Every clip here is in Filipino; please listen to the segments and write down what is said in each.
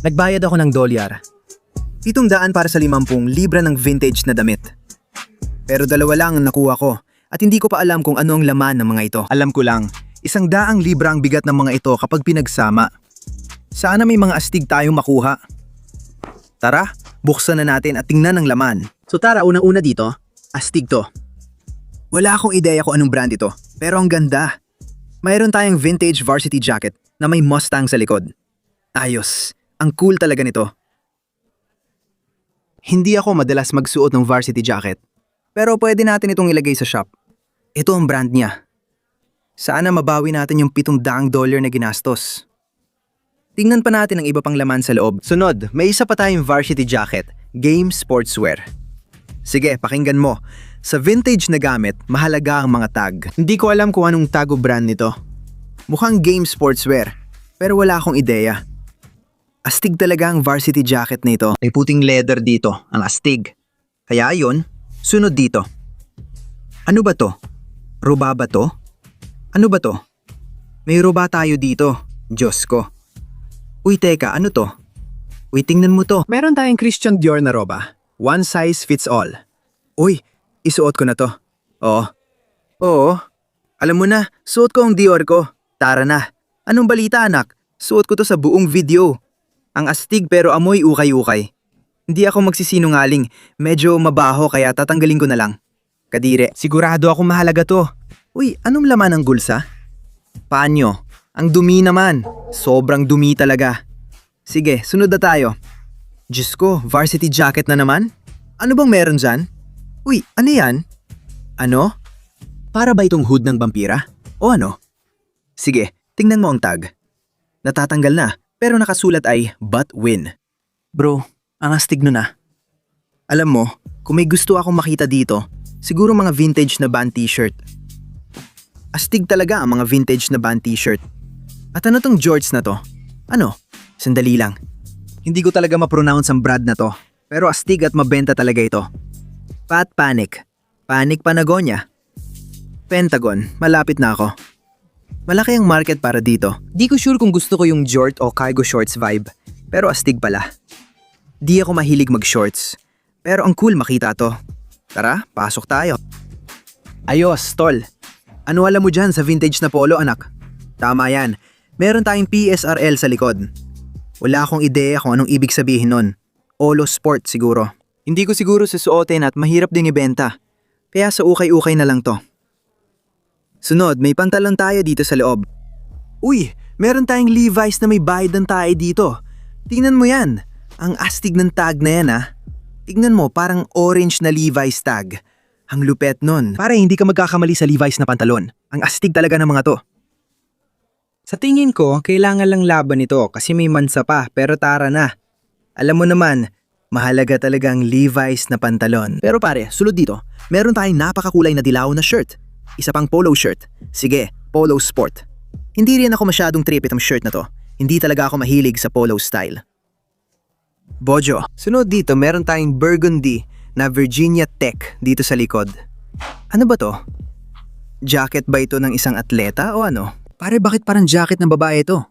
Nagbayad ako ng $7. 700 para sa 50 libra ng vintage na damit. Pero 2 lang ang nakuha ko at hindi ko pa alam kung ano ang laman ng mga ito. Alam ko lang, 100 libra ang bigat ng mga ito kapag pinagsama. Sana may mga astig tayong makuha. Tara, buksan na natin at tingnan ang laman. So tara, unang-una dito, astig to. Wala akong ideya kung anong brand ito, pero ang ganda. Mayroon tayong vintage varsity jacket na may Mustang sa likod. Ayos, ang cool talaga nito. Hindi ako madalas magsuot ng varsity jacket, pero pwede natin itong ilagay sa shop. Ito ang brand niya. Sana mabawi natin yung $700 na ginastos. Tingnan pa natin ang iba pang laman sa loob. Sunod, may isa pa tayong varsity jacket, Game Sportswear. Sige, pakinggan mo. Sa vintage na gamit, mahalaga ang mga tag. Hindi ko alam kung anong tag o brand nito. Mukhang Game Sportswear, pero wala akong ideya. Astig talaga ang varsity jacket na ito. May puting leather dito, ang astig. Kaya ayun, sunod dito. Ano ba to? Roba ba to? Ano ba to? May roba tayo dito. Diyos ko. Uy, teka, ano to? Uy, tingnan mo to. Meron tayong Christian Dior na roba. One size fits all. Uy, isuot ko na to. Oo. Alam mo na, suot ko ang Dior ko. Tara na. Anong balita, anak? Suot ko to sa buong video. Ang astig pero amoy ukay-ukay. Hindi ako magsisinungaling. Medyo mabaho kaya tatanggalin ko na lang. Kadire, sigurado ako mahalaga to. Uy, anong laman ng gulsa? Panyo. Ang dumi naman. Sobrang dumi talaga. Sige, sunod na tayo. Diyos ko, varsity jacket na naman? Ano bang meron dyan? Uy, ano yan? Ano? Para ba itong hood ng vampira? O ano? Sige, tingnan mo ang tag. Natatanggal na, pero nakasulat ay but win. Bro, ang astig nun ah. Alam mo, kung may gusto akong makita dito, siguro mga vintage na band t-shirt. Astig talaga ang mga vintage na band t-shirt. At ano tong George na to? Ano? Sandali lang. Hindi ko talaga ma-pronounce ang brand na to, pero astig at mabenta talaga ito. Pat Panic. Panic Panagonia. Pentagon, malapit na ako. Malaki ang market para dito. Di ko sure kung gusto ko yung jort o cargo shorts vibe, pero astig pala. Di ako mahilig mag-shorts, pero ang cool makita to. Tara, pasok tayo. Ayos, tol. Ano alam mo dyan sa vintage na polo, anak? Tama yan. Meron tayong PSRL sa likod. Wala akong ideya kung anong ibig sabihin nun. Polo sport siguro. Hindi ko siguro susuotin at mahirap ding ibenta. Kaya sa ukay-ukay na lang to. Sunod, may pantalon tayo dito sa loob. Uy, meron tayong Levi's na may bayad ng tayo dito. Tingnan mo yan. Ang astig ng tag na yan ah. Tingnan mo, parang orange na Levi's tag. Ang lupet nun. Para hindi ka magkakamali sa Levi's na pantalon. Ang astig talaga ng mga to. Sa tingin ko, kailangan lang laban ito kasi may mansa pa, pero tara na. Alam mo naman, mahalaga talaga ang Levi's na pantalon. Pero pare, sulod dito, meron tayong napakakulay na dilaw na shirt. Isa pang polo shirt. Sige, polo sport. Hindi rin ako masyadong trip itong shirt na to. Hindi talaga ako mahilig sa polo style. Bojo, sunod dito meron tayong burgundy na Virginia Tech dito sa likod. Ano ba to? Jacket ba ito ng isang atleta o ano? Pare, bakit parang jacket ng babae ito?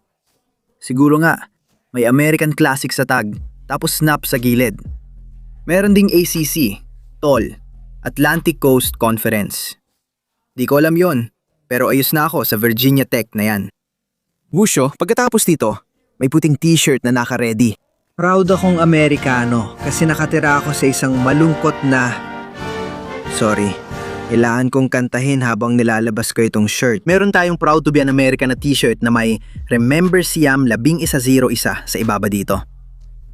Siguro nga, may American Classic sa tag, tapos snap sa gilid. Meron ding ACC, TOL, Atlantic Coast Conference. Di ko alam yon, pero ayos na ako sa Virginia Tech na yan. Wusho, pagkatapos dito, may puting t-shirt na naka-ready. Proud akong Amerikano kasi nakatira ako sa isang malungkot na... Sorry, kailangan kong kantahin habang nilalabas ko itong shirt. Meron tayong proud to be an American na t-shirt na may Remember Siam 1101 sa ibaba dito.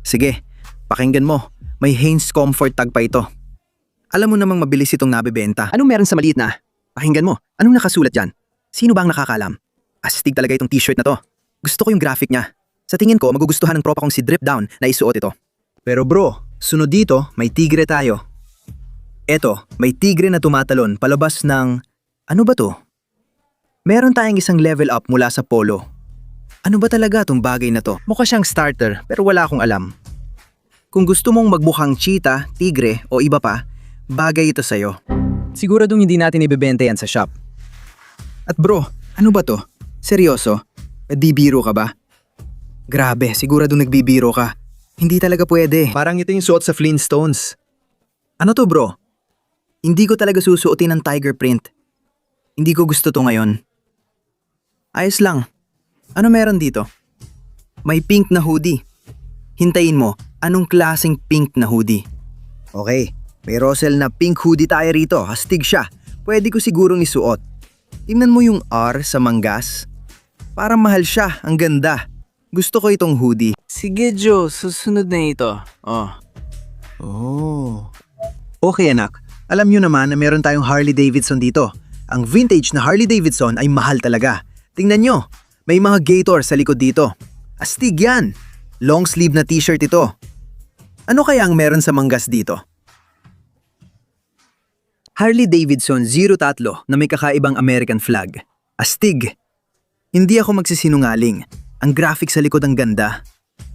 Sige, pakinggan mo, may Hanes Comfort tag pa ito. Alam mo namang mabilis itong nabibenta. Anong meron sa maliit na? Pakinggan mo, anong nakasulat dyan? Sino ba ang nakakalam? Astig talaga itong t-shirt na to. Gusto ko yung graphic niya. Sa tingin ko, magugustuhan ng tropa kong si Drip Down na isuot ito. Pero bro, sunod dito, may tigre tayo. Eto, may tigre na tumatalon palabas ng... Ano ba to? Meron tayong isang level up mula sa polo. Ano ba talaga tong bagay na to? Mukha siyang starter pero wala akong alam. Kung gusto mong magmukhang cheetah, tigre o iba pa, bagay ito sa'yo. Siguradong hindi natin ibebenta yan sa shop. At bro, ano ba to? Seryoso? Di biro ka ba? Grabe, sigurado nagbibiro ka. Hindi talaga pwede. Parang ito yung suot sa Flintstones. Ano to bro? Hindi ko talaga susuotin ng tiger print. Hindi ko gusto to ngayon. Ayos lang. Ano meron dito? May pink na hoodie. Hintayin mo, anong klaseng pink na hoodie? Okay, may Russell na pink hoodie tayo rito. Astig siya. Pwede ko sigurong isuot. Tingnan mo yung R sa manggas. Parang mahal siya, ang ganda. Gusto ko itong hoodie. Sige Joe, susunod na ito. Oh. Okay anak, alam nyo naman na meron tayong Harley Davidson dito. Ang vintage na Harley Davidson ay mahal talaga. Tingnan nyo, may mga gator sa likod dito. Astig yan! Long sleeve na t-shirt ito. Ano kaya ang meron sa manggas dito? Harley Davidson 03 na may kakaibang American flag. Astig! Hindi ako magsisinungaling. Ang graphic sa likod ang ganda.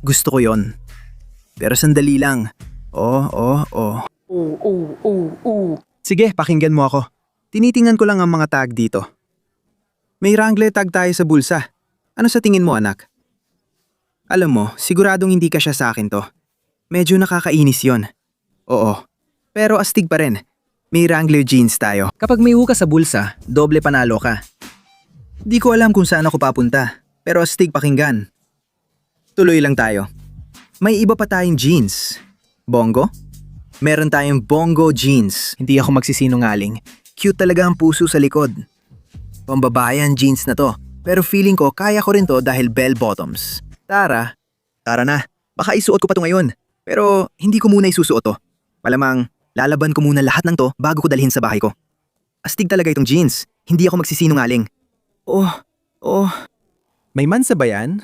Gusto ko yon. Pero sandali lang. Sige, pakinggan mo ako. Tinitingnan ko lang ang mga tag dito. May Wrangler tag tayo sa bulsa. Ano sa tingin mo, anak? Alam mo, siguradong hindi ka siya sa akin to. Medyo nakakainis yon. Oo. Pero astig pa rin. May Wrangler jeans tayo. Kapag may huka sa bulsa, doble panalo ka. Di ko alam kung saan ako papunta, pero astig pakinggan. Tuloy lang tayo. May iba pa tayong jeans. Bongo? Meron tayong bongo jeans. Hindi ako magsisinungaling. Cute talaga ang puso sa likod. Pambabayan jeans na to, pero feeling ko kaya ko rin to dahil bell bottoms. Tara na. Baka isuot ko pa to ngayon, pero hindi ko muna isusuot to. Malamang, lalaban ko muna lahat ng to bago ko dalhin sa bahay ko. Astig talaga itong jeans. Hindi ako magsisinungaling. May mansa ba yan?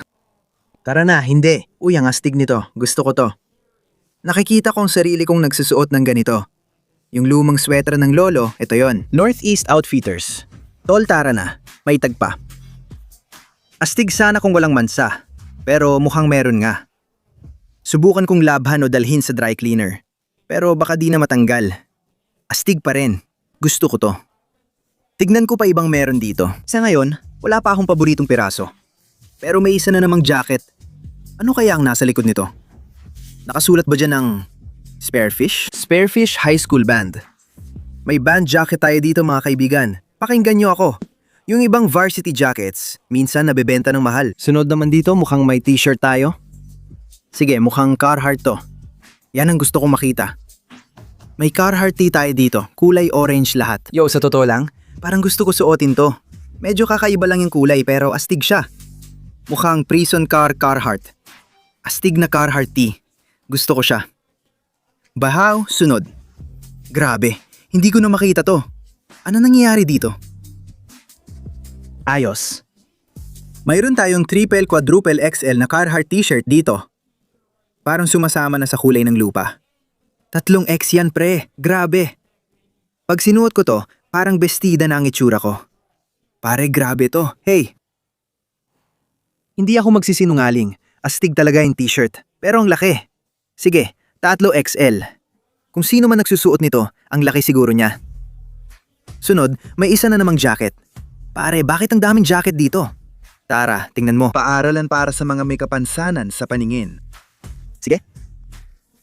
Tara na, hindi. Uy, ang astig nito. Gusto ko to. Nakikita kong sarili kong nagsusuot ng ganito. Yung lumang sweater ng lolo, ito yon. Northeast Outfitters. Tol, tara na. May tag pa. Astig sana kung walang mansa. Pero mukhang meron nga. Subukan kong labhan o dalhin sa dry cleaner. Pero baka di na matanggal. Astig pa rin. Gusto ko to. Tignan ko pa ibang meron dito. Sa ngayon, wala pa akong paboritong piraso. Pero may isa na namang jacket. Ano kaya ang nasa likod nito? Nakasulat ba dyan ng Sparefish? Sparefish High School Band. May band jacket tayo dito mga kaibigan. Pakinggan nyo ako. Yung ibang varsity jackets, minsan nabebenta ng mahal. Sunod naman dito, mukhang may t-shirt tayo. Sige, mukhang Carhartt to. Yan ang gusto kong makita. May Carhartt tee tayo dito, kulay orange lahat. Yo, sa totoo lang, parang gusto ko suotin to. Medyo kakaiba lang yung kulay pero astig siya. Mukhang prison car Carhartt. Astig na Carhartt tee. Gusto ko siya. Bahaw, sunod. Grabe, hindi ko na makita to. Ano nangyayari dito? Ayos. Mayroon tayong triple quadruple XL na Carhartt t-shirt dito. Parang sumasama na sa kulay ng lupa. 3X yan pre, grabe. Pag sinuot ko to, parang bestida na ang itsura ko. Pare, grabe to. Hey! Hindi ako magsisinungaling. Astig talaga yung t-shirt. Pero ang laki. Sige, 3XL. Kung sino man nagsusuot nito, ang laki siguro niya. Sunod, may isa na namang jacket. Pare, bakit ang daming jacket dito? Tara, tingnan mo. Paaralan para sa mga may kapansanan sa paningin.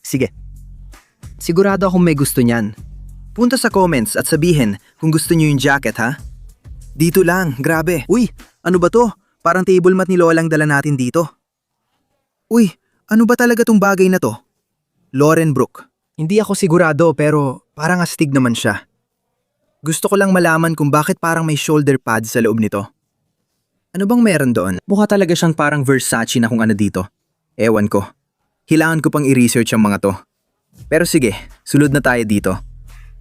Sige. Sigurado akong may gusto niyan. Punta sa comments at sabihin kung gusto niyo yung jacket ha. Dito lang, grabe. Uy, ano ba to? Parang table mat ni Lolang dala natin dito. Uy, ano ba talaga tong bagay na to? Lauren Brook. Hindi ako sigurado pero parang astig naman siya. Gusto ko lang malaman kung bakit parang may shoulder pads sa loob nito. Ano bang meron doon? Mukha talaga siyang parang Versace na kung ano dito. Ewan ko. Kailangan ko pang i-research ang mga to. Pero sige, sulod na tayo dito.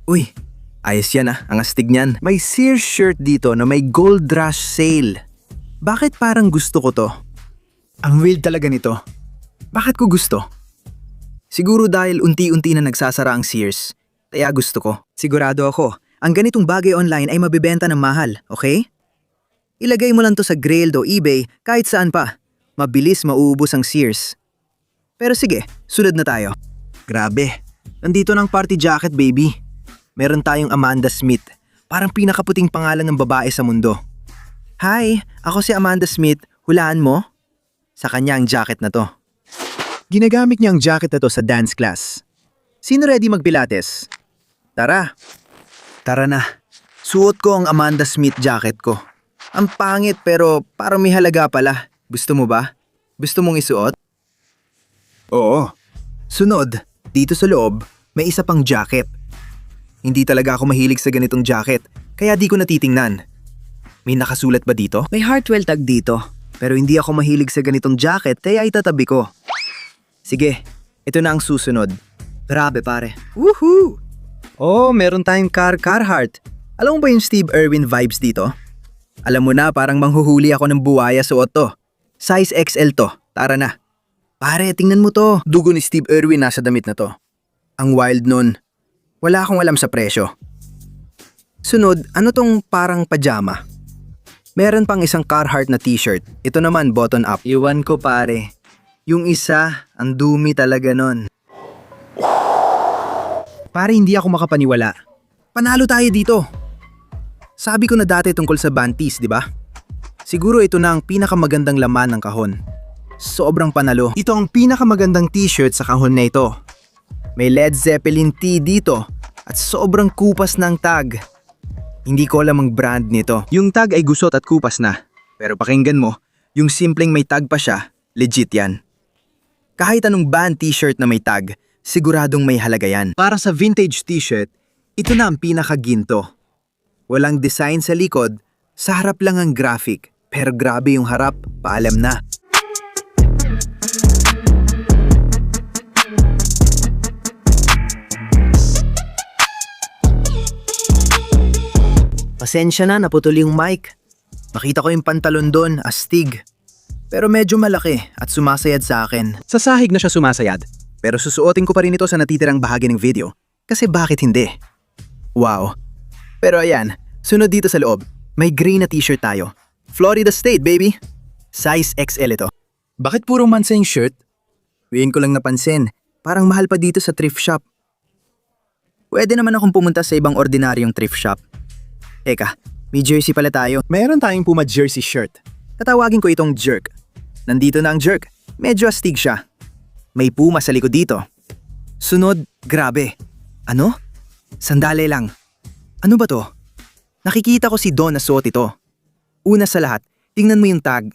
Uy, ayos yan ah, ang astig niyan. May Sears shirt dito na may gold rush sale. Bakit parang gusto ko to? Ang weird talaga nito. Bakit ko gusto? Siguro dahil unti-unti na nagsasara ang Sears. Kaya gusto ko. Sigurado ako, ang ganitong bagay online ay mabibenta ng mahal, okay? Ilagay mo lang to sa Grailed o eBay kahit saan pa. Mabilis mauubos ang Sears. Pero sige, sunod na tayo. Grabe, nandito ng party jacket baby. Meron tayong Amanda Smith. Parang pinakaputing pangalan ng babae sa mundo. Hi, ako si Amanda Smith. Hulaan mo? Sa kanya ang jacket na to. Ginagamit niya ang jacket na to sa dance class. Sino ready magpilates? Tara. Tara na. Suot ko ang Amanda Smith jacket ko. Ang pangit pero parang may halaga pala. Gusto mo ba? Gusto mong isuot? Oo. Sunod, dito sa loob, may isa pang jacket. Hindi talaga ako mahilig sa ganitong jacket, kaya di ko natitingnan. May nakasulat ba dito? May Hartwell tag dito, pero hindi ako mahilig sa ganitong jacket kaya itatabi ko. Sige, ito na ang susunod. Grabe pare. Woohoo! Oh, meron tayong Carhartt. Alam mo ba yung Steve Irwin vibes dito? Alam mo na, parang manghuhuli ako ng buwaya suot to. Size XL to. Tara na. Pare, tingnan mo to. Dugo ni Steve Irwin nasa damit na to. Ang wild nun. Wala akong alam sa presyo. Sunod, ano tong parang pajama? Meron pang isang Carhartt na t-shirt. Ito naman, button up. Iwan ko pare. Yung isa, ang dumi talaga nun. Pare, hindi ako makapaniwala. Panalo tayo dito. Sabi ko na dati tungkol sa Bantis, di ba? Siguro ito na ang pinakamagandang laman ng kahon. Sobrang panalo. Ito ang pinakamagandang t-shirt sa kahon na ito. May Led Zeppelin T dito at sobrang kupas ng tag. Hindi ko alam ang brand nito. Yung tag ay gusot at kupas na. Pero pakinggan mo, yung simpleng may tag pa siya, legit yan. Kahit anong band t-shirt na may tag, siguradong may halaga yan. Para sa vintage t-shirt, ito na ang pinakaginto. Walang design sa likod, sa harap lang ang graphic. Pero grabe yung harap, paalam na. Pasensya na, naputol yung mic. Nakita ko yung pantalon doon, astig. Pero medyo malaki at sumasayad sa akin. Sa sahig na siya sumasayad. Pero susuotin ko pa rin ito sa natitirang bahagi ng video. Kasi bakit hindi? Wow. Pero ayan, sunod dito sa loob. May gray na t-shirt tayo. Florida State, baby. Size XL ito. Bakit puro mansa yung shirt? Ngayon ko lang napansin. Parang mahal pa dito sa thrift shop. Pwede naman akong pumunta sa ibang ordinaryong thrift shop. Teka, may jersey pala tayo. Meron tayong Puma jersey shirt. Tatawagin ko itong jerk. Nandito na ang jerk. Medyo astig siya. May Puma sa likod dito. Sunod, grabe. Ano? Sandali lang. Ano ba to? Nakikita ko si Don na suot ito. Una sa lahat, tingnan mo yung tag.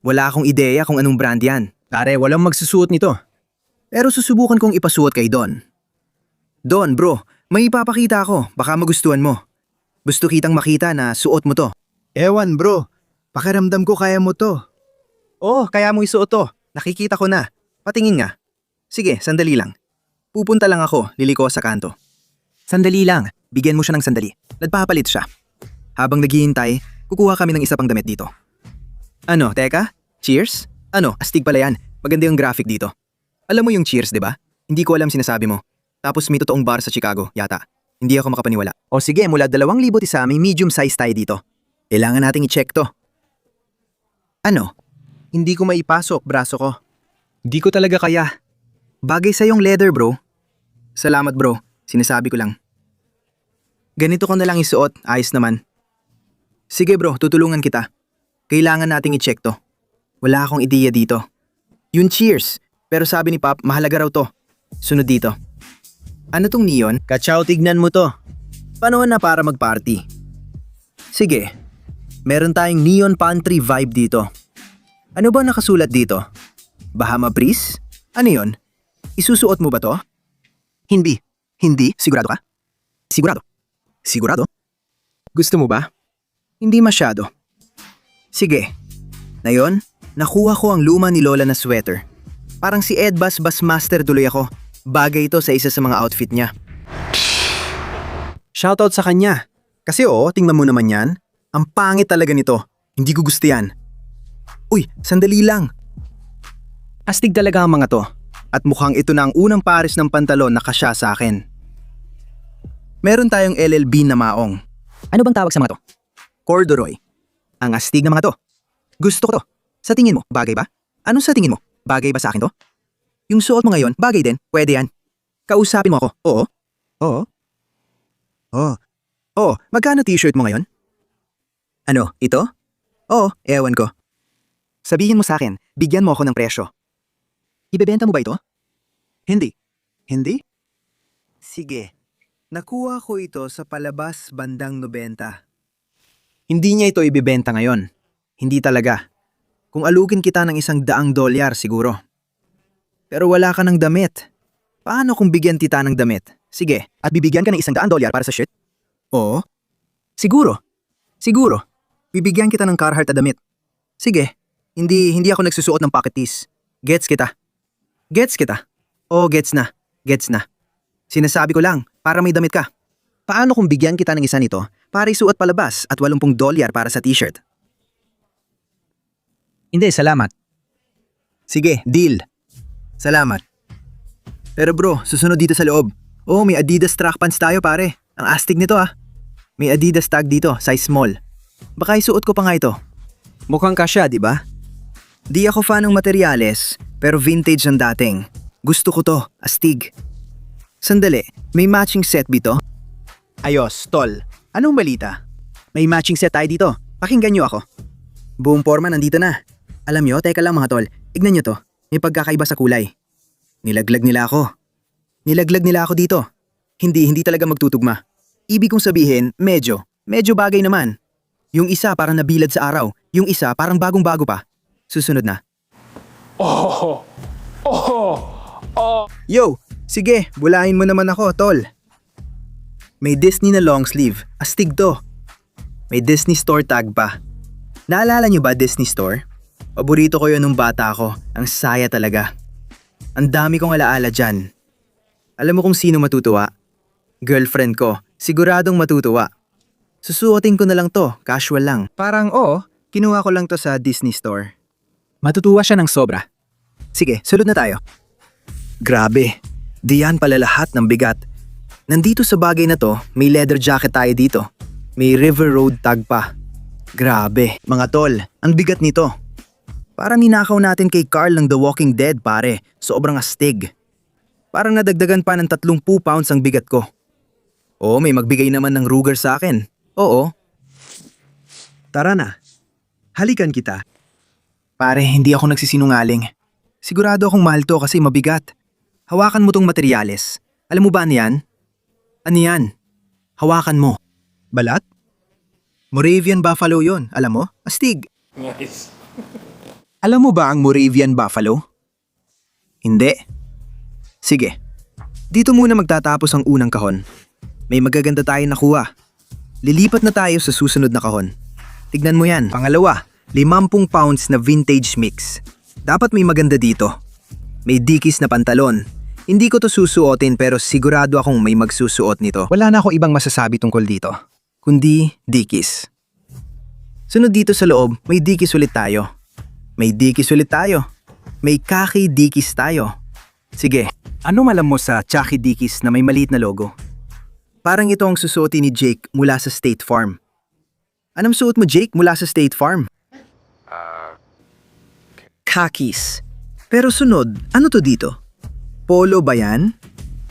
Wala akong ideya kung anong brand yan. Pare, walang magsusuot nito. Pero susubukan kong ipasuot kay Don. Don, bro, may ipapakita ako. Baka magustuhan mo. Gusto kitang makita na suot mo to. Ewan bro, pakiramdam ko kaya mo to. Oh, kaya mo isuot to. Nakikita ko na. Patingin nga. Sige, sandali lang. Pupunta lang ako, liliko sa kanto. Sandali lang. Bigyan mo siya ng sandali. Nagpapalit siya. Habang naghihintay, kukuha kami ng isa pang damit dito. Ano, teka? Cheers? Ano, astig pala yan. Maganda yung graphic dito. Alam mo yung Cheers, di ba? Hindi ko alam sinasabi mo. Tapos may totoong bar sa Chicago, yata. Hindi ako makapaniwala. O sige, mula 2,000 isa, may medium size tayo dito. Kailangan nating i-check to. Ano? Hindi ko maipasok, braso ko. Di ko talaga kaya. Bagay sa yung leather, bro. Salamat, bro. Sinasabi ko lang. Ganito ko na lang isuot, ayos naman. Sige bro, tutulungan kita. Kailangan nating i-check to. Wala akong ideya dito. Yung Cheers, pero sabi ni Pop, mahalaga raw to. Sunod dito. Ano tong neon? Kachaw, tignan mo to. Panahon na para mag-party. Sige, meron tayong neon pantry vibe dito. Ano ba nakasulat dito? Bahama Breeze? Ano yon? Isusuot mo ba to? Hindi. Hindi? Sigurado ka? Sigurado. Sigurado? Gusto mo ba? Hindi masyado. Sige. Ngayon, nakuha ko ang luma ni Lola na sweater. Parang si Ed Bassmaster tuloy ako. Bagay ito sa isa sa mga outfit niya. Shoutout sa kanya. Kasi tingnan mo naman yan. Ang pangit talaga nito. Hindi ko gusto yan. Uy, sandali lang. Astig talaga ang mga to. At mukhang ito na ang unang pares ng pantalon na kasya sa akin. Meron tayong LLB na maong. Ano bang tawag sa mga to? Corduroy. Ang astig na mga to. Gusto ko to. Sa tingin mo, bagay ba? Ano sa tingin mo? Bagay ba sa akin to? Yung suot mo ngayon, bagay din. Pwede yan. Kausapin mo ako. Oo. Oo. Oo. Oo, magkano t-shirt mo ngayon? Ano, ito? Oo, ewan ko. Sabihin mo sa akin, bigyan mo ako ng presyo. Ibebenta mo ba ito? Hindi. Hindi? Sige. Nakuha ko ito sa palabas bandang 90. Hindi niya ito ibibenta ngayon. Hindi talaga. Kung alugin kita ng $100 siguro. Pero wala ka ng damit. Paano kung bigyan kita ng damit? Sige, at bibigyan ka ng $100 para sa shirt? Oo. Siguro. Siguro. Bibigyan kita ng Carhartt na damit. Sige. Hindi ako nagsusuot ng pocket tees. Gets kita. Gets kita. Oo, gets na. Gets na. Sinasabi ko lang, para may damit ka. Paano kung bigyan kita ng isa nito para isuot palabas at $80 para sa t-shirt? Hindi, salamat. Sige, deal. Salamat. Pero bro, susunod dito sa loob. Oh, may Adidas track pants tayo pare. Ang astig nito ah. May Adidas tag dito, size small. Baka isuot ko pa nga ito. Mukhang kasya, di ba? Di ako fan ng materyales, pero vintage ang dating. Gusto ko to, astig. Sandali, may matching set bito? Ayos, tol. Anong balita? May matching set tayo dito. Pakinggan nyo ako. Buong forma nandito na. Alam nyo, teka lang mga tol. Ignan nyo to. May pagkakaiba sa kulay. Nilaglag nila ako. Nilaglag nila ako dito. Hindi talaga magtutugma. Ibig kong sabihin, medyo bagay naman. Yung isa parang nabilad sa araw. Yung isa parang bagong-bago pa. Susunod na. Yo, sige, bulahin mo naman ako, tol. May Disney na long sleeve. Astig to. May Disney Store tag pa. Naalala nyo ba Disney Store? Paborito ko yun nung bata ako. Ang saya talaga. Ang dami kong alaala dyan. Alam mo kung sino matutuwa? Girlfriend ko. Siguradong matutuwa. Susuotin ko na lang to, casual lang. Parang kinuha ko lang to sa Disney Store. Matutuwa siya ng sobra. Sige, sunod na tayo. Grabe, diyan pala lahat ng bigat. Nandito sa bagay na to, may leather jacket tayo dito. May River Road tag pa. Grabe, mga tol, ang bigat nito. Parang ninakaw natin kay Carl ng The Walking Dead pare, sobrang astig. Parang nadagdagan pa ng 30 pounds ang bigat ko. Oo, may magbigay naman ng Ruger sa akin. Oo. Tara na, halikan kita. Pare, hindi ako nagsisinungaling. Sigurado akong mahal to kasi mabigat. Hawakan mo tong materyales. Alam mo ba ano yan? Ano yan? Hawakan mo. Balat? Moravian Buffalo yon, alam mo? Astig. Nice. Alam mo ba ang Moravian Buffalo? Hindi. Sige. Dito muna magtatapos ang unang kahon. May magaganda tayong nakuha. Lilipat na tayo sa susunod na kahon. Tignan mo yan. Pangalawa, 50 pounds na vintage mix. Dapat may maganda dito. May Dickies na pantalon. Hindi ko to susuotin pero sigurado akong may magsusuot nito. Wala na ako ibang masasabi tungkol dito. Kundi Dickies. Sunod dito sa loob, may Dickies ulit tayo. May Dickies ulit tayo. May khaki Dickies tayo. Sige, ano malam mo sa Chucky Dickies na may maliit na logo? Parang ito ang susuotin ni Jake mula sa State Farm. Anong suot mo Jake mula sa State Farm? Khakis. Pero sunod, ano to dito? Polo ba yan?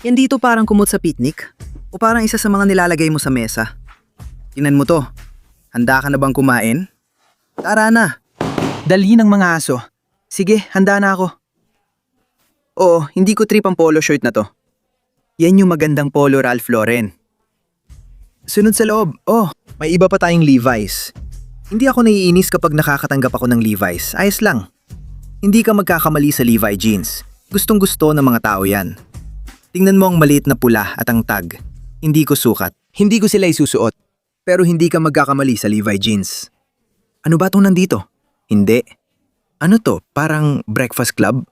Yan dito parang kumot sa picnic? O parang isa sa mga nilalagay mo sa mesa? Tingnan mo to. Handa ka na bang kumain? Tara na. Dali ng mga aso. Sige, handa na ako. Oo, hindi ko trip ang polo shirt na to. Yan yung magandang polo Ralph Lauren. Sunod sa loob. Oh, may iba pa tayong Levi's. Hindi ako naiinis kapag nakakatanggap ako ng Levi's. Ayos lang. Hindi ka magkakamali sa Levi jeans. Gustong gusto ng mga tao yan. Tingnan mo ang maliit na pula at ang tag. Hindi ko sukat. Hindi ko sila isusuot. Pero hindi ka magkakamali sa Levi jeans. Ano ba itong nandito? Hindi. Ano to? Parang breakfast club?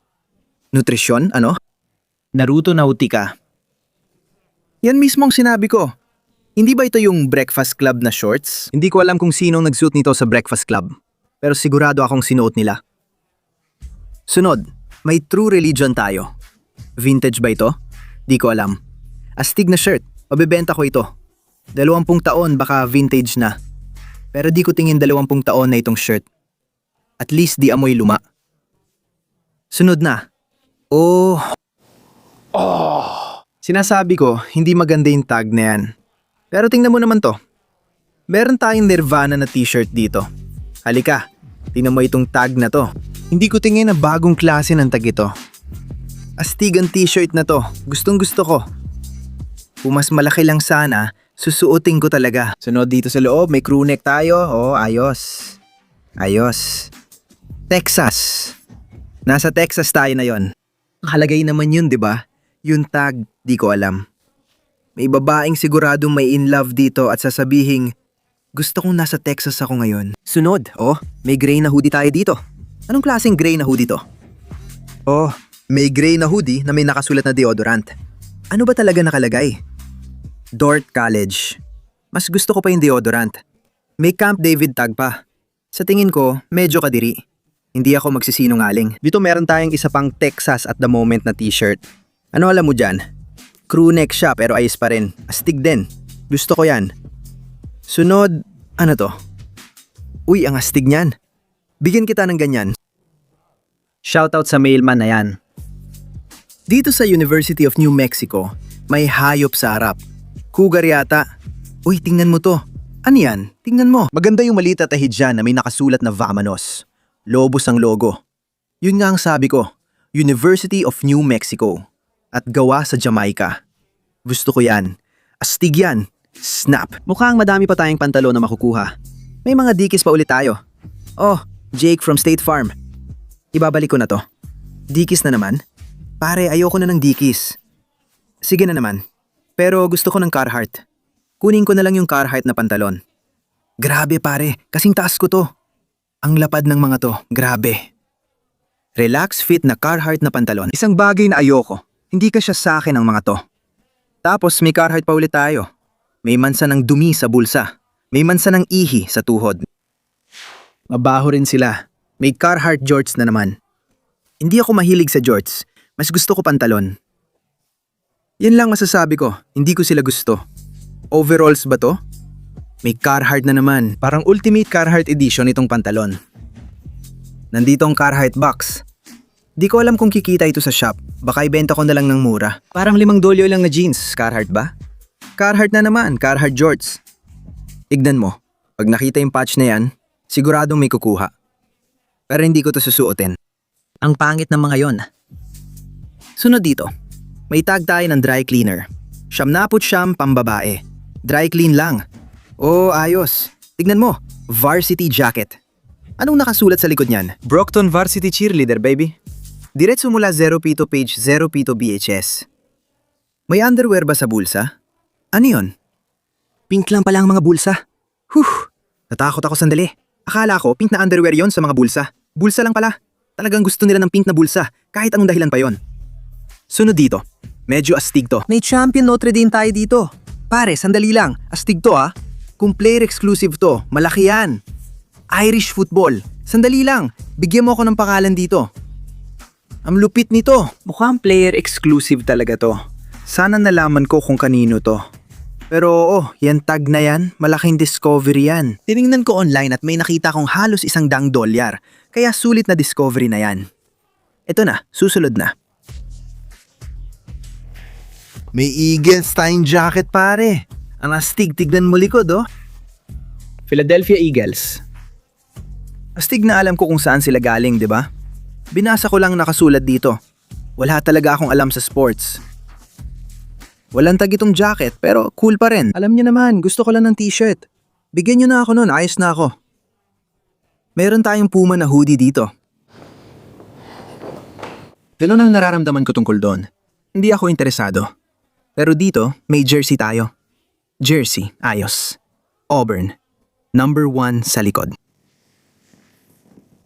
Nutrisyon? Ano? Naruto Nautica. Yan mismo ang sinabi ko. Hindi ba ito yung breakfast club na shorts? Hindi ko alam kung sinong nagsuot nito sa breakfast club. Pero sigurado akong sinuot nila. Sunod, may True Religion tayo. Vintage ba ito? Di ko alam. Astig na shirt, mabebenta ko ito. 20 taon baka vintage na. Pero di ko tingin 20 taon na itong shirt. At least di amoy luma. Sunod na. Sinasabi ko, hindi maganda yung tag na yan. Pero tingnan mo naman to. Meron tayong Nirvana na t-shirt dito. Halika, tingnan mo itong tag na to. Hindi ko tingin na bagong klase ng tag ito. Astig ang t-shirt na to. Gustong gusto ko. Kung mas malaki lang sana, susuotin ko talaga. Sunod dito sa loob, may crew neck tayo. Oh, ayos. Ayos. Texas. Nasa Texas tayo na yon. Nakalagay naman yun, di ba? Yung tag, di ko alam. May babaeng siguradong may in love dito at sasabihing, gusto kong nasa Texas ako ngayon. Sunod, may gray na hoodie tayo dito. Anong klaseng gray na hoodie to? Oh, may gray na hoodie na may nakasulat na deodorant. Ano ba talaga nakalagay? Dort College. Mas gusto ko pa yung deodorant. May Camp David tag pa. Sa tingin ko, medyo kadiri. Hindi ako magsisinungaling. Dito meron tayong isa pang Texas at the moment na t-shirt. Ano alam mo dyan? Crew neck siya pero ayos pa rin. Astig din. Gusto ko yan. Sunod, ano to? Uy, ang astig niyan. Bigyan kita ng ganyan. Shoutout sa mailman na yan. Dito sa University of New Mexico, may hayop sa harap. Cougar yata. Uy, tingnan mo to. Ano yan? Tingnan mo. Maganda yung maliit at tahid dyan na may nakasulat na Vamonos. Lobos ang logo. Yun nga ang sabi ko. University of New Mexico. At gawa sa Jamaica. Gusto ko yan. Astig yan. Snap. Mukhang madami pa tayong pantalo na makukuha. May mga dikis pa ulit tayo. Oh, Jake from State Farm. Ibabalik ko na to. Dikis na naman? Pare, ayoko na ng dikis. Sige na naman. Pero gusto ko ng Carhartt. Kunin ko na lang yung Carhartt na pantalon. Grabe pare, kasing taas ko to. Ang lapad ng mga to, grabe. Relax fit na Carhartt na pantalon. Isang bagay na ayoko. Hindi ka siya sa akin ang mga to. Tapos may Carhartt pa ulit tayo. May mansa ng dumi sa bulsa. May mansa ng ihi sa tuhod. Mabaho rin sila. May Carhartt jorts na naman. Hindi ako mahilig sa jorts. Mas gusto ko pantalon. Yan lang masasabi ko. Hindi ko sila gusto. Overalls ba to? May Carhartt na naman. Parang ultimate Carhartt edition itong pantalon. Nandito ang Carhartt box. Di ko alam kung kikita ito sa shop. Baka ibenta ko na lang ng mura. Parang $5 lang na jeans. Carhartt ba? Carhartt na naman. Carhartt jorts. Tignan mo. Pag nakita yung patch na yan, siguradong may kukuha. Pero hindi ko to susuotin. Ang pangit ng mga yon. Sunod dito. May tag tayo ng dry cleaner. Siyam pambabae. Dry clean lang. Oh, ayos. Tignan mo. Varsity jacket. Anong nakasulat sa likod niyan? Brockton Varsity Cheerleader, baby. Diretso mula 0P to page 0P to BHS. May underwear ba sa bulsa? Ano yon? Pink lang pala ang mga bulsa. Natakot ako sandali. Akala ko pink na underwear yon sa mga bulsa. Bulsa lang pala. Talagang gusto nila ng pink na bulsa kahit anong dahilan pa yon. Sunod dito. Medyo astig to. May champion Notre Dame tayo dito. Pare, sandali lang. Astig to ah. Kung player exclusive to, malaki yan. Irish football. Sandali lang. Bigyan mo ako ng pangalan dito. Ang lupit nito. Mukhang player exclusive talaga to. Sana nalaman ko kung kanino to. Pero yan tag na yan, malaking discovery yan. Tiningnan ko online at may nakita kong halos $100. Kaya sulit na discovery na yan. Ito na, susunod na. May Eagles tayong jacket pare. Ang astig, tignan mo likod Philadelphia Eagles. Astig na alam ko kung saan sila galing, di ba? Binasa ko lang nakasulat dito. Wala talaga akong alam sa sports. Walang tag itong jacket pero cool pa rin. Alam niyo naman, gusto ko lang ng t-shirt. Bigyan niyo na ako nun, ayos na ako. Meron tayong Puma na hoodie dito. Ganun ang nararamdaman ko tungkol doon. Hindi ako interesado. Pero dito, may jersey tayo. Jersey, ayos. Auburn. Number 1 sa likod.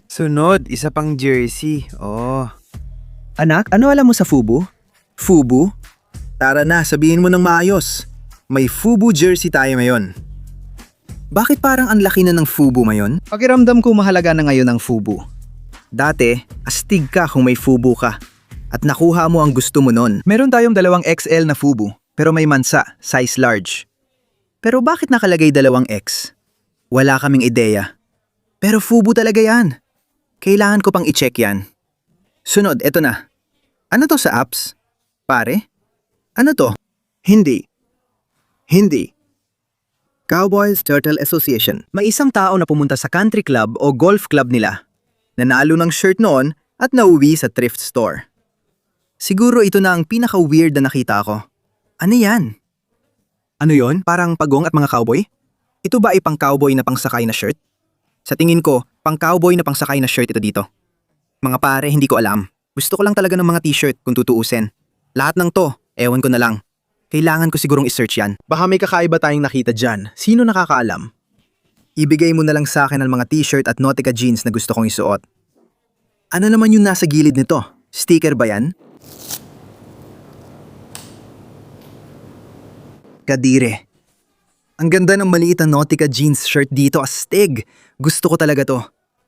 Sunod, isa pang jersey. Anak, ano alam mo sa FUBU? FUBU? Tara na, sabihin mo ng maayos. May FUBU jersey tayo ngayon. Bakit parang ang laki na ng FUBU ngayon? Pakiramdam ko mahalaga na ngayon ang FUBU. Dati, astig ka kung may FUBU ka. At nakuha mo ang gusto mo nun. Meron tayong 2 XL na FUBU, pero may mansa, size large. Pero bakit nakalagay 2 X? Wala kaming ideya. Pero FUBU talaga yan. Kailangan ko pang i-check yan. Sunod, eto na. Ano to sa apps? Pare? Ano to? Hindi. Cowboys Turtle Association. May isang tao na pumunta sa country club o golf club nila. nanalo ng shirt noon at nauwi sa thrift store. Siguro ito na ang pinaka-weird na nakita ko. Ano yan? Ano yon? Parang pagong at mga cowboy? Ito ba ay pang-cowboy na pangsakay na shirt? Sa tingin ko, pang-cowboy na pangsakay na shirt ito dito. Mga pare, hindi ko alam. Gusto ko lang talaga ng mga t-shirt kung tutuusin. Lahat ng to, ewan ko na lang. Kailangan ko sigurong isearch yan. Baka may kakaiba tayong nakita dyan. Sino nakakaalam? Ibigay mo na lang sa akin ang mga t-shirt at Nautica jeans na gusto kong isuot. Ano naman yung nasa gilid nito? Sticker ba yan? Kadire. Ang ganda ng maliit na Nautica jeans shirt dito, astig. Gusto ko talaga to.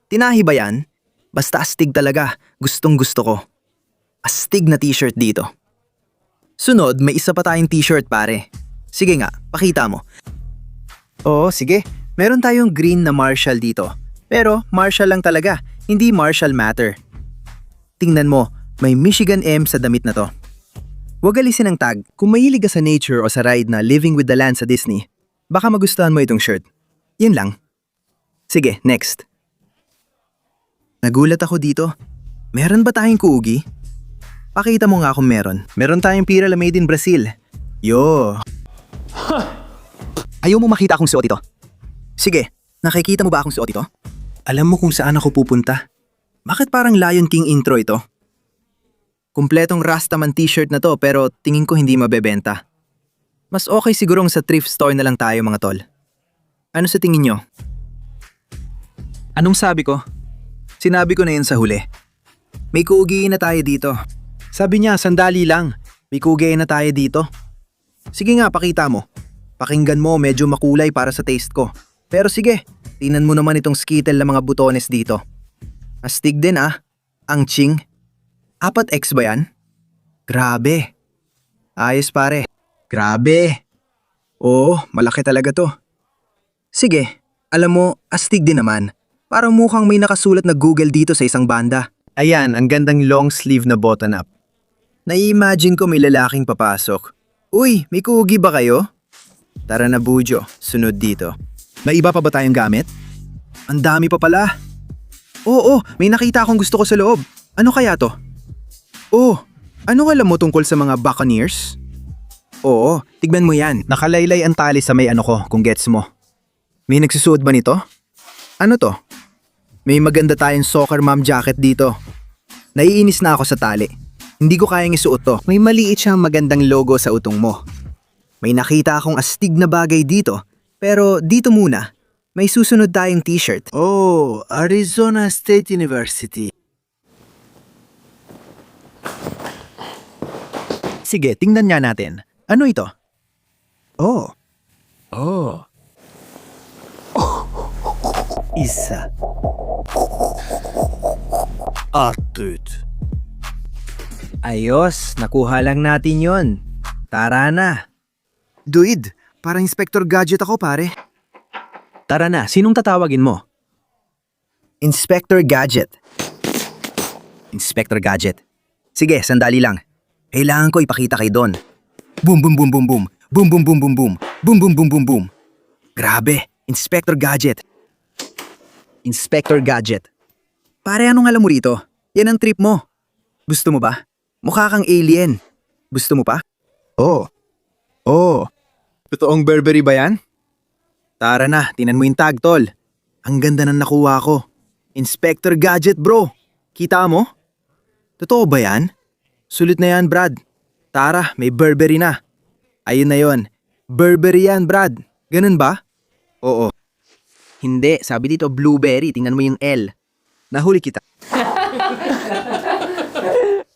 Tinahi ba yan? Basta astig talaga. Gustong gusto ko. Astig na t-shirt dito. Sunod, may isa pa tayong t-shirt pare. Sige nga, pakita mo. Oo, sige. Meron tayong green na Marshall dito. Pero Marshall lang talaga, hindi Marshall Matter. Tingnan mo, may Michigan M sa damit na to. Huwag alisin ang tag. Kung mahilig ka sa nature o sa ride na Living with the Land sa Disney, baka magustuhan mo itong shirt. Yun lang. Sige, next. Nagulat ako dito. Meron ba tayong kuugi? Pakita mo nga kung meron. Meron tayong Pirela made in Brazil. Yo. Ayaw mo makita akong suot ito? Sige, nakikita mo ba akong suot ito? Alam mo kung saan ako pupunta? Bakit parang Lion King intro ito? Kumpletong Rastaman t-shirt na to pero tingin ko hindi mabebenta. Mas okay sigurong sa thrift store na lang tayo mga tol. Ano sa tingin nyo? Anong sabi ko? Sinabi ko na yun sa huli. May kuugiin na tayo dito. Sabi niya, sandali lang. May kuugiin na tayo dito. Sige nga, pakita mo. Pakinggan mo, medyo makulay para sa taste ko. Pero sige, tingnan mo naman itong skittle na mga butones dito. Astig din ah. Ang ching. 4X ba yan? Grabe. Ayos pare. Grabe. Oo, malaki talaga to. Sige, alam mo, astig din naman. Parang mukhang may nakasulat na Google dito sa isang banda. Ayan, ang gandang long sleeve na button up. Nai-imagine ko may lalaking papasok. Uy, may kugi ba kayo? Tara na Bujo, sunod dito. May iba pa ba tayong gamit? Ang dami pa pala. Oo, may nakita akong gusto ko sa loob. Ano kaya to? Oh, ano alam mo tungkol sa mga Buccaneers? Oo, tignan mo yan. Nakalaylay ang tali sa may ano ko, kung gets mo. May nagsusuot ba nito? Ano to? May maganda tayong soccer mom jacket dito. Naiinis na ako sa tali. Hindi ko kayang isuot to. May maliit siyang magandang logo sa utong mo. May nakita akong astig na bagay dito. Pero dito muna, may susunod tayong t-shirt. Oh, Arizona State University. Sige, tingnan nga natin. Ano ito? Oh. Isa. Atut. Ayos, nakuha lang natin yon. Tara na. Dude, parang Inspector Gadget ako pare. Tara na, sinong tatawagin mo? Inspector Gadget. Inspector Gadget. Sige, sandali lang. Kailangan ko ipakita kay Don. Boom boom boom boom boom. Boom boom boom boom boom. Boom boom boom boom boom. Grabe, Inspector Gadget. Inspector Gadget. Pare, anong alam mo rito? Yan ang trip mo. Gusto mo ba? Mukha kang alien. Gusto mo pa? Oo. Oo. Totoong Burberry ba yan? Tara na, tinan mo yung tag, tol. Ang ganda ng nakuha ko. Inspector Gadget, bro. Kita mo? Totoo ba yan? Sulit na yan, Brad. Tara, may Burberry na. Ayun na yon. Burberry yan, Brad. Ganun ba? Oo. Hindi, sabi dito blueberry. Tingnan mo yung L. Nahuli kita.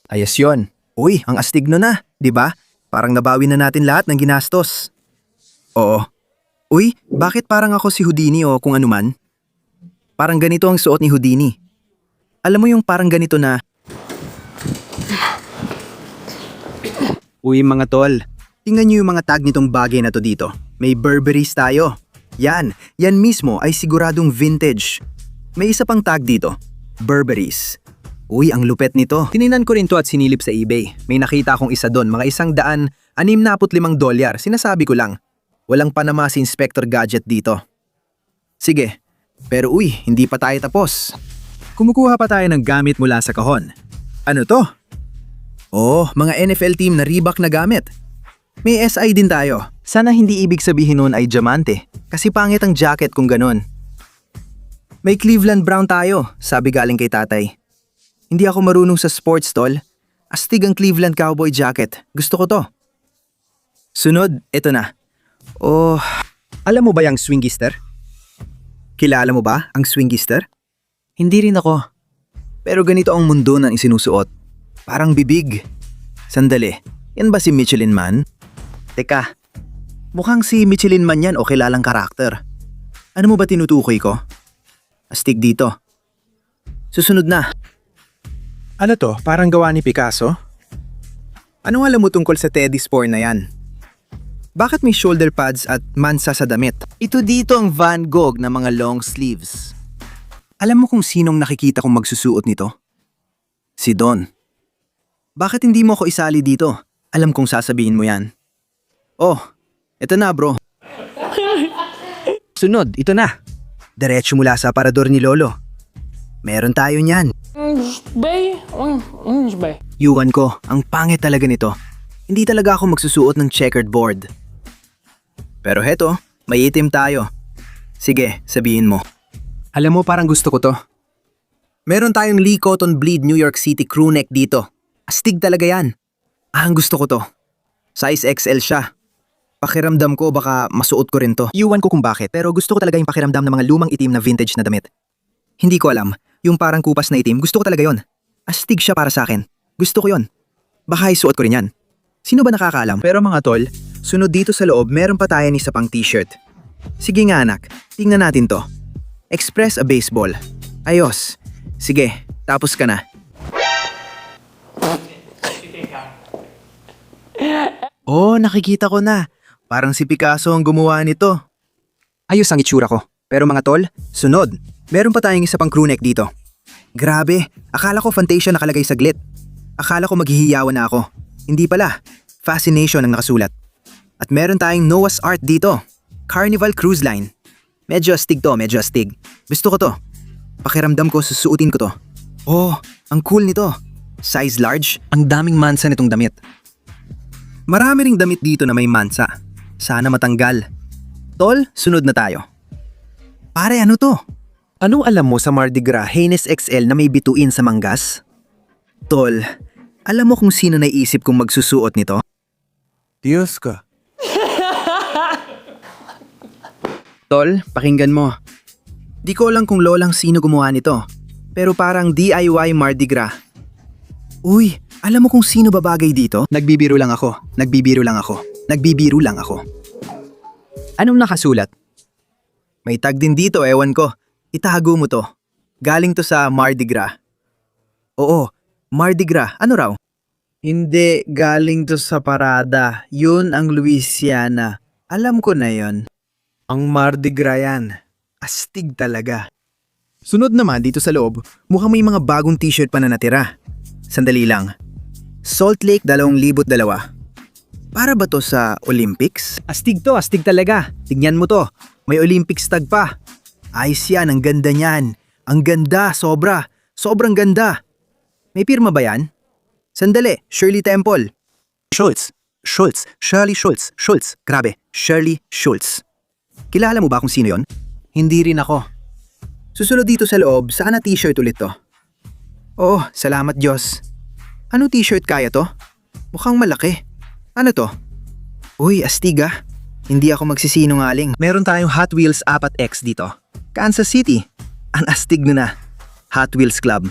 Ayos yon. Uy, ang astig no na, di ba? Parang nabawi na natin lahat ng ginastos. Oo. Uy, bakit parang ako si Houdini o kung ano man? Parang ganito ang suot ni Houdini. Alam mo yung parang ganito na... Uy mga tol, tingnan nyo yung mga tag nitong bagay na to dito. May Burberrys tayo. Yan mismo ay siguradong vintage. May isa pang tag dito, Burberrys. Uy, ang lupet nito. Tininan ko rin to at sinilip sa eBay. May nakita akong isa doon, mga $165. Sinasabi ko lang. Walang panama si Inspector Gadget dito. Sige, pero uy, hindi pa tayo tapos. Kumukuha pa tayo ng gamit mula sa kahon. Ano to? Oh, mga NFL team na Reebok na gamit. May SI din tayo. Sana hindi ibig sabihin nun ay diamante. Kasi pangit ang jacket kung ganun. May Cleveland Brown tayo, sabi galing kay tatay. Hindi ako marunong sa sports tol. Astig ang Cleveland Cowboy jacket. Gusto ko to. Sunod, ito na. Oh, Alam mo ba yung swingister? kilala mo ba ang swingister? Hindi rin ako. Pero ganito ang mundo ng isinusuot. Parang bibig. Sandali, yan ba si Michelin Man? Teka, mukhang si Michelin Man yan o kilalang karakter. Ano mo ba tinutukoy ko? Astig dito. Susunod na. Ano to? Parang gawa ni Picasso? Anong alam mo tungkol sa Teddy Spore na yan? Bakit may shoulder pads at mansa sa damit? Ito dito ang Van Gogh na mga long sleeves. Alam mo kung sinong nakikita kong magsusuot nito? Si Don. Bakit hindi mo ako isali dito? Alam kong sasabihin mo yan. Oh, eto na bro. Sunod, ito na. Diretso mula sa aparador ni Lolo. Meron tayo niyan. Bay? Bay? Yuan ko, ang pangit talaga nito. Hindi talaga ako magsusuot ng checkered board. Pero heto, may itim tayo. Sige, sabihin mo. Alam mo, parang gusto ko to. Meron tayong Lee Cotton Bleed New York City crew neck dito. Astig talaga yan. Ang gusto ko to. Size XL siya. Pakiramdam ko baka masuot ko rin to. Iwan ko kung bakit, pero gusto ko talaga yung pakiramdam ng mga lumang itim na vintage na damit. Hindi ko alam. Yung parang kupas na itim, gusto ko talaga yon. Astig siya para sa akin. Gusto ko yon. Baka isuot ko rin yan. Sino ba nakakaalam? Pero mga tol, Sunod dito sa loob, meron pa tayo ni isa pang t-shirt. Sige nga anak, tingnan natin to. Express a baseball. Ayos. Sige, tapos ka na. oh, nakikita ko na. Parang si Picasso ang gumawa nito. Ayos ang itsura ko. Pero mga tol, Sunod, meron pa tayong isa pang crew neck dito. Grabe, akala ko Fantasia nakalagay saglit. Akala ko maghihiyawan na ako. Hindi pala, Fascination ang nakasulat. At meron tayong Noah's Art dito. Carnival Cruise Line. Medyo astig to, medyo astig. Gusto ko to. Pakiramdam ko, susuotin ko to. Oh, ang cool nito. Size large, ang daming mansa nitong damit. Marami ring damit dito na may mansa. Sana matanggal. Tol, sunod na tayo. Pare, ano to? anong alam mo sa Mardi Gras Hanes XL na may bituin sa manggas? Tol, alam mo kung sino naisip kong magsusuot nito? Diyos ka. Tol, pakinggan mo. Di ko alam kung lolang sino gumawa nito. Pero parang DIY Mardi Gras. Uy, alam mo kung sino babagay dito? Nagbibiro lang ako. Nagbibiro lang ako. Nagbibiro lang ako. Anong nakasulat? May tag din dito, ewan ko. Itago mo to. Galing to sa Mardi Gras. Oo, Mardi Gras. Ano raw? Hindi, galing to sa parada. Yun ang Louisiana. Alam ko na yon. Ang Mardi Gras yan. Astig talaga. Sunod naman dito sa loob, mukhang may mga bagong t-shirt pa na natira. Sandali lang. Salt Lake 2002. Para ba to sa Olympics? Astig to, astig talaga. Tignan mo to. May Olympics tag pa. Ayos yan, ang ganda niyan. Ang ganda, sobra. Sobrang ganda. May pirma ba yan? Sandali, Shirley Temple. Schultz. Shirley Schultz. Grabe, Shirley Schultz. Kilala mo ba kung sino yon? Hindi rin ako. Susunod dito sa loob, saan na t-shirt ulit to? Oo, salamat Diyos. Ano t-shirt kaya to? Mukhang malaki. Ano to? Uy, astig ah. Hindi ako magsisinungaling. Meron tayong Hot Wheels 4X dito. Kansas City. Ang astig na. Hot Wheels Club.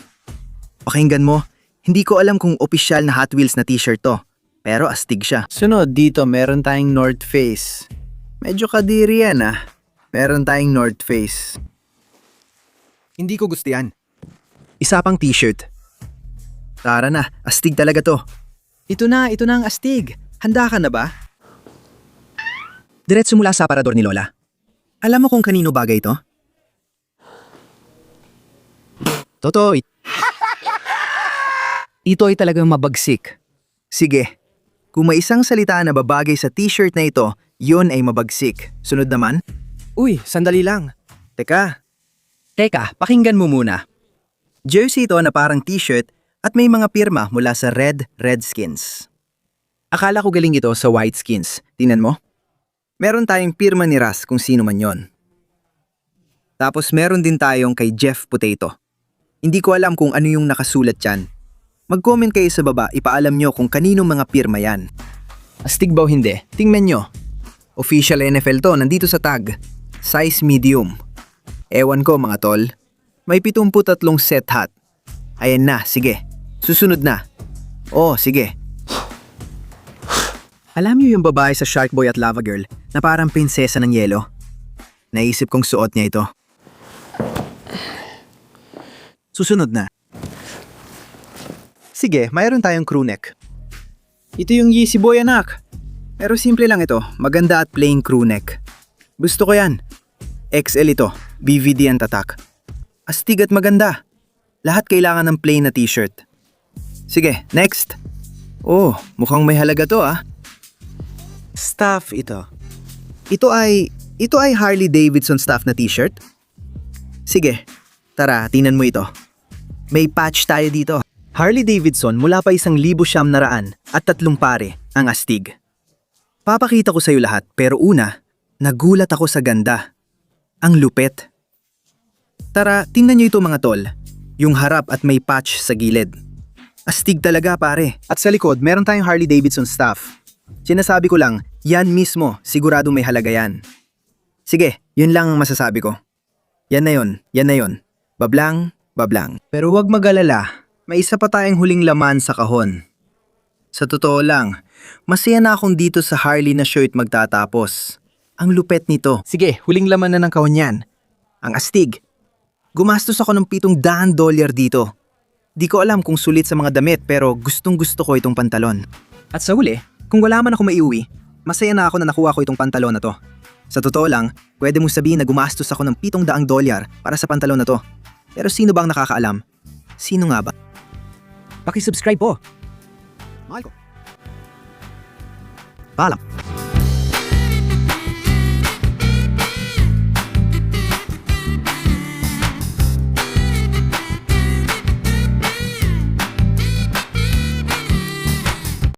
Pakinggan mo, hindi ko alam kung opisyal na Hot Wheels na t-shirt to. Pero astig siya. Sunod dito, meron tayong North Face. Medyo kadiri yan ah. Meron tayong North Face. Hindi ko gusto yan. Isa pang t-shirt. Tara na, astig talaga to. Ito na ang astig. Handa ka na ba? Diretso mula sa aparador ni Lola. Alam mo kung kanino bagay to? Totoo. Ito ay talagang mabagsik. Sige, kung may isang salita na babagay sa t-shirt na ito, yun ay mabagsik. Sunod naman? Uy, sandali lang. Teka, pakinggan mo muna. Jersey ito na parang t-shirt at may mga pirma mula sa Redskins. Akala ko galing ito sa Whiteskins. Tingnan mo. Meron tayong pirma ni Russ kung sino man yon. Tapos meron din tayong kay Jeff Potato. Hindi ko alam kung ano yung nakasulat dyan. Mag-comment kayo sa baba, ipaalam nyo kung kaninong mga pirma yan. Astig ba o hindi? Tingnan nyo. Official NFL to, nandito sa tag. Size medium. Ewan ko mga tol. May 73 set hat. Ayan na, sige. Susunod na. Oh, sige. Alam niyo yung babae sa Shark Boy at Lava Girl na parang prinsesa ng yelo? Naisip kong suot niya ito. Susunod na. Sige, mayroon tayong crew neck. Ito yung Yeezy Boy anak. Pero simple lang ito, maganda at plain crew neck. Gusto ko yan. XL ito, BVD ang tatak. Astig at maganda. Lahat kailangan ng plain na t-shirt. Sige, next. Oh, mukhang may halaga to ah. Staff ito. Ito ay Harley Davidson staff na t-shirt? Sige, tara, tingnan mo ito. May patch tayo dito. Harley Davidson mula pa 1,900 at 3 pare ang astig. Papakita ko sa'yo lahat pero una, nagulat ako sa ganda. Ang lupet. Tara, tingnan nyo ito mga tol. Yung harap at may patch sa gilid. Astig talaga pare. At sa likod, meron tayong Harley Davidson staff. Sinasabi ko lang, yan mismo, sigurado may halaga yan. Sige, yun lang ang masasabi ko. Yan na yun. Bablang, bablang. Pero huwag mag-alala, may isa pa tayong huling laman sa kahon. Sa totoo lang, masaya na akong dito sa Harley na shirt magtatapos. Ang lupet nito. Sige, huling laman na ng kahon yan. Ang astig. Gumastos ako ng $700 dito. Di ko alam kung sulit sa mga damit pero gustong gusto ko itong pantalon. At sa huli, kung wala man ako maiuwi, masaya na ako na nakuha ko itong pantalon na to. Sa totoo lang, pwede mong sabihin na gumastos ako ng $700 para sa pantalon na to. Pero sino bang nakakaalam? Sino nga ba? Paki-subscribe po. Michael. Paalam.